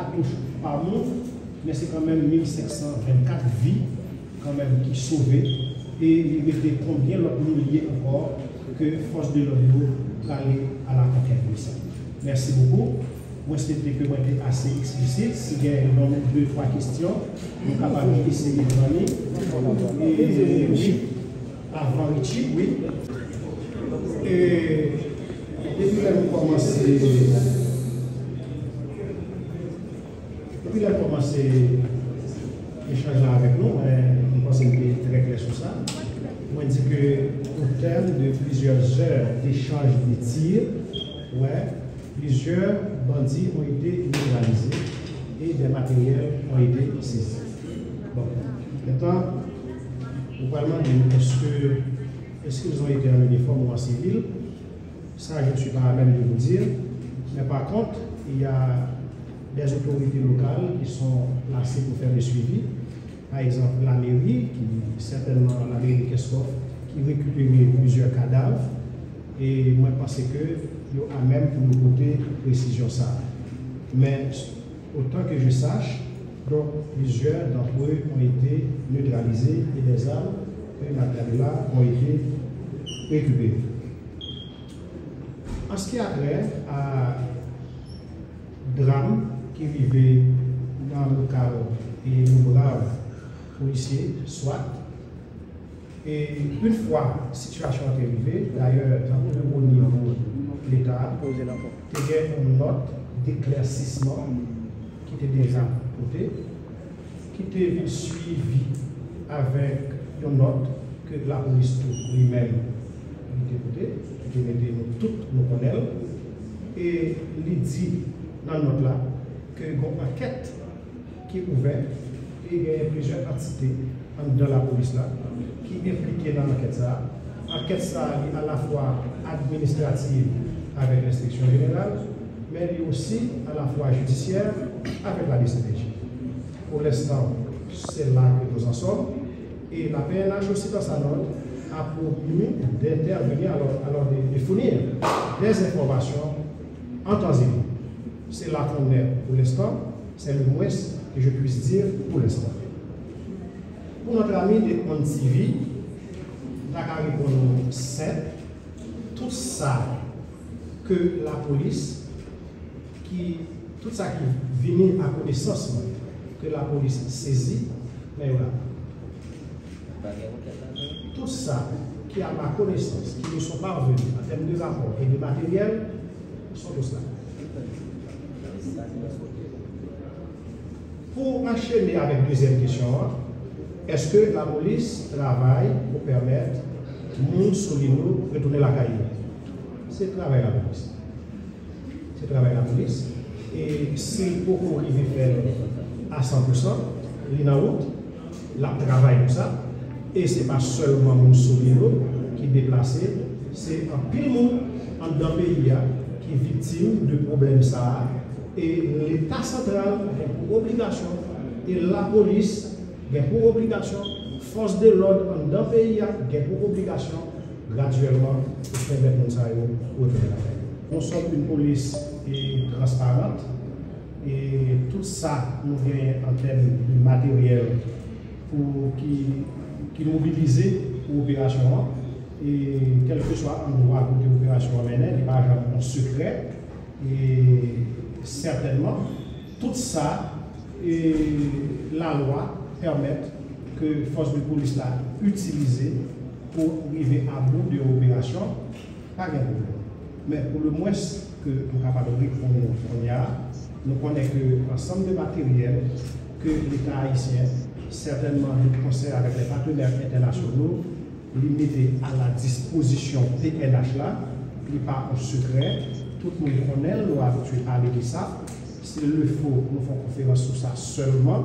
pas touche par monde, mais c'est quand même 1524 vies quand même qui sauvées et il était combien d'autres milliers encore que force de l'ordre aller à la conquête de ça. Merci beaucoup. Moi, c'était que moi j'étais assez explicite. Si il y a 2-3 questions, nous sommes capables d'essayer de donner. Et oui, avant Richie, oui. Et depuis là, nous commençons. Depuis là, nous commençons l'échange avec nous. Nous pensons que c'est très clair sur ça. Moi, je dis qu'au terme de plusieurs heures d'échange de tirs, ouais, plusieurs bandits ont été neutralisés et des matériels ont été saisis. Bon, maintenant, nous parlons de est-ce qu'ils ont été en uniforme ou en civil? Ça, je ne suis pas à même de vous dire. Mais par contre, il y a des autorités locales qui sont placées pour faire le suivi. Par exemple, la mairie, certainement la mairie Keskov, qui récupère plusieurs cadavres. Et moi, je pense que il y a même pour nous côté précision ça. Mais autant que je sache, donc plusieurs d'entre eux ont été neutralisés et des armes que là ont été récupérées. En ce qui a trait à drame qui vivait dans le local et nos braves policiers, soit, et une fois la situation est arrivée, d'ailleurs, dans le niveau de l'État, il y a une note d'éclaircissement qui était déjà portée, qui était suivie avec une note que la police lui-même était portée, qui était toutes nous connaissons, et il dit dans la note là que une enquête qui est ouverte et il y a plusieurs entités dans la police là qui est impliquée dans l'enquête ça. L'enquête ça est à la fois administrative avec l'inspection générale, mais elle est aussi à la fois judiciaire avec la DCPJ. Pour l'instant, c'est là que nous en sommes. Et la PNH aussi dans sa note a pour but d'intervenir, alors de fournir des informations en temps et lieu. C'est là qu'on est pour l'instant, c'est le moins que je puisse dire pour l'instant. Pour notre ami de TV, Dakar répond 7, tout ça que la police, tout ça qui vient à connaissance, que la police saisit, mais voilà. Tout ça qui a ma connaissance, qui ne sont pas revenus en termes de rapport et de matériel, sont tous là. Pour enchaîner avec la deuxième question, est-ce que la police travaille pour permettre nous Solino de retourner la caille? C'est le travail de la police. C'est le travail de la police. Et si pour arriver à faire à 100%, l'INAOUT, la travail pour ça. Et ce n'est pas seulement mon Solino qui est déplacé, c'est un pile monde en dans le pays qui est victime de problèmes ça. Et l'État central a pour obligation, et la police a pour obligation, force de l'ordre dans le pays a pour obligation, graduellement, de permettre ça au travail. Nous sommes une police transparente, et tout ça nous vient en termes de matériel pour qui mobilisé pour l'opération. Et quel que soit l'endroit où l'opération est menée, il n'y a pas un secret. Et certainement, tout ça, et la loi permet que les forces de police là utilisées pour arriver à bout de l'opération, pas de problème. Mais pour le moins que nous sommes capables de répondre, nous connaissons que l'ensemble de matériel que l'État haïtien, certainement de concert avec les partenaires internationaux, limité à la disposition PNH là, il n'est pas un secret. Tout le monde connaît, nous avons parlé de ça. S'il le faut, nous faisons conférence sur ça seulement.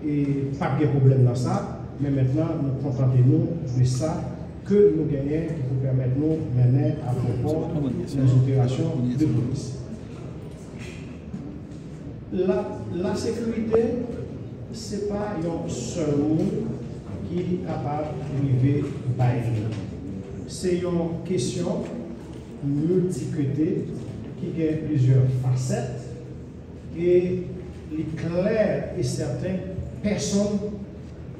Et pas de problème dans ça. Mais maintenant, nous contentons-nous de ça que nous gagnons qui nous permettent de nous mener à propos des opérations de police. La sécurité, ce n'est pas un seul monde qui est capable de vivre bailler. C'est une question multicotée qui a plusieurs facettes et il est clair et certain, personne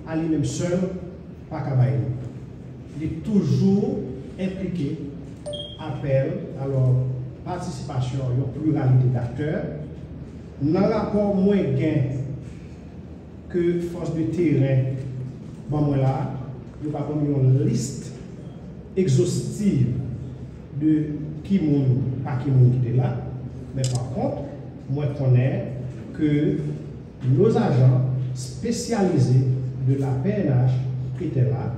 à lui-même seul, pas qu'à bailler. Il est toujours impliqué, appel, alors participation, une pluralité d'acteurs. Dans le rapport moins gain que force de terrain, bon, moi là, nous n'avons pas une liste exhaustive de qui monde, pas qui monde qui est là, mais par contre, moi je connais que nos agents spécialisés de la PNH étaient là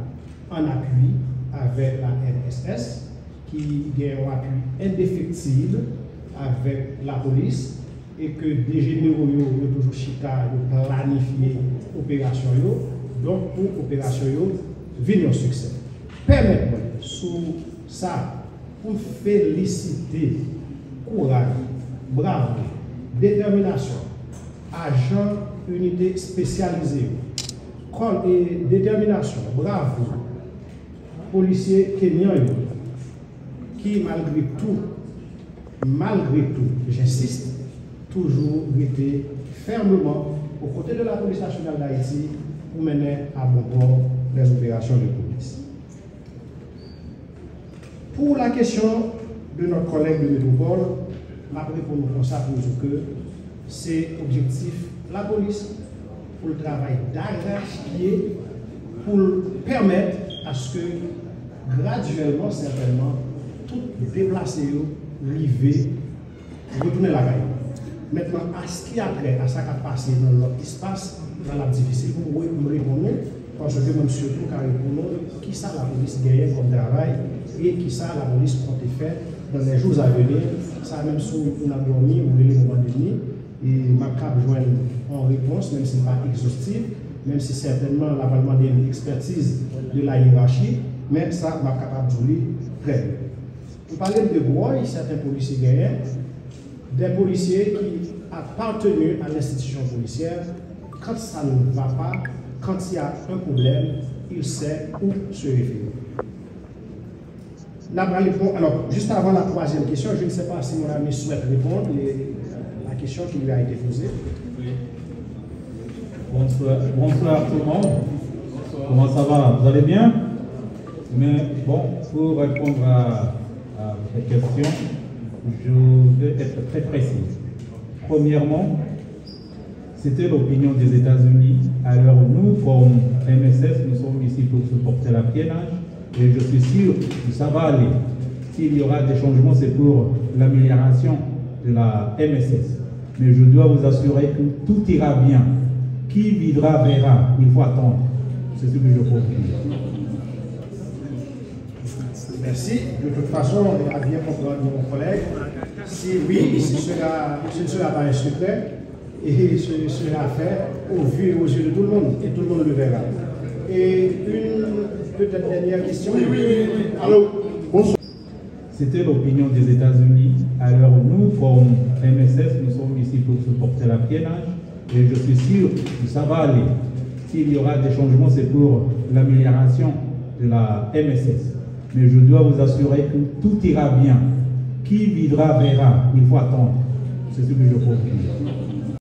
en appui avec la NSS qui a un appui indéfectible avec la police et que des généraux ont toujours chita planifié l'opération. Donc pour l'opération, venir au succès. Permettez-moi, sous ça, pour féliciter, courage, bravo, détermination, agent, unité spécialisée, et détermination, bravo, policiers kenyans qui malgré tout, j'insiste, toujours été fermement aux côtés de la police nationale d'Haïti pour mener à bon port les opérations de police. Pour la question de notre collègue de métropole, ma réponse comme ça pour nous que c'est objectif la police pour le travail d'arrache-pied pour permettre à ce que graduellement, certainement, tout déplacé, rivé, retourner la caille. Maintenant, à ce qui après, à ça qui a passé dans notre espace, dans la difficile, pour me répondre, parce que même surtout, car répondre, qui ça la police gagne comme travail et qui ça la police compte faire dans les jours à venir, ça même si on a dormi ou les moments de nuit, et ma cap joindre en réponse, même si ce n'est pas exhaustif, même si certainement la va demander une expertise de la hiérarchie, mais ça m'a capable de jouer très bien. Vous parlez de droit, certains policiers gagnent, des policiers qui appartiennent à l'institution policière, quand ça ne va pas, quand il y a un problème, il sait où se référer. Alors, juste avant la troisième question, je ne sais pas si mon ami souhaite répondre à la question qui lui a été posée. Oui. Bonsoir tout le monde. Bonsoir. Comment ça va? Vous allez bien? Mais bon, pour répondre à cette question, je vais être très précis. Premièrement, c'était l'opinion des États-Unis. Alors nous, comme MSS, nous sommes ici pour supporter la PNH. Et je suis sûr que ça va aller. S'il y aura des changements, c'est pour l'amélioration de la MSS. Mais je dois vous assurer que tout ira bien. Qui vivra verra. Il faut attendre. C'est ce que je peux dire. Merci. De toute façon, on a bien compris mon collègue. Si oui, ce ne sera pas un secret. Et ce sera fait au vu et aux yeux de tout le monde. Et tout le monde le verra. Et peut-être dernière question. Oui. Alors, bonsoir. C'était l'opinion des États-Unis. Alors nous, comme MSS, nous sommes ici pour supporter la PNH. Et je suis sûr que ça va aller. S'il y aura des changements, c'est pour l'amélioration de la MSS. Mais je dois vous assurer que tout ira bien. Qui vivra verra. Il faut attendre. C'est ce que je peux dire.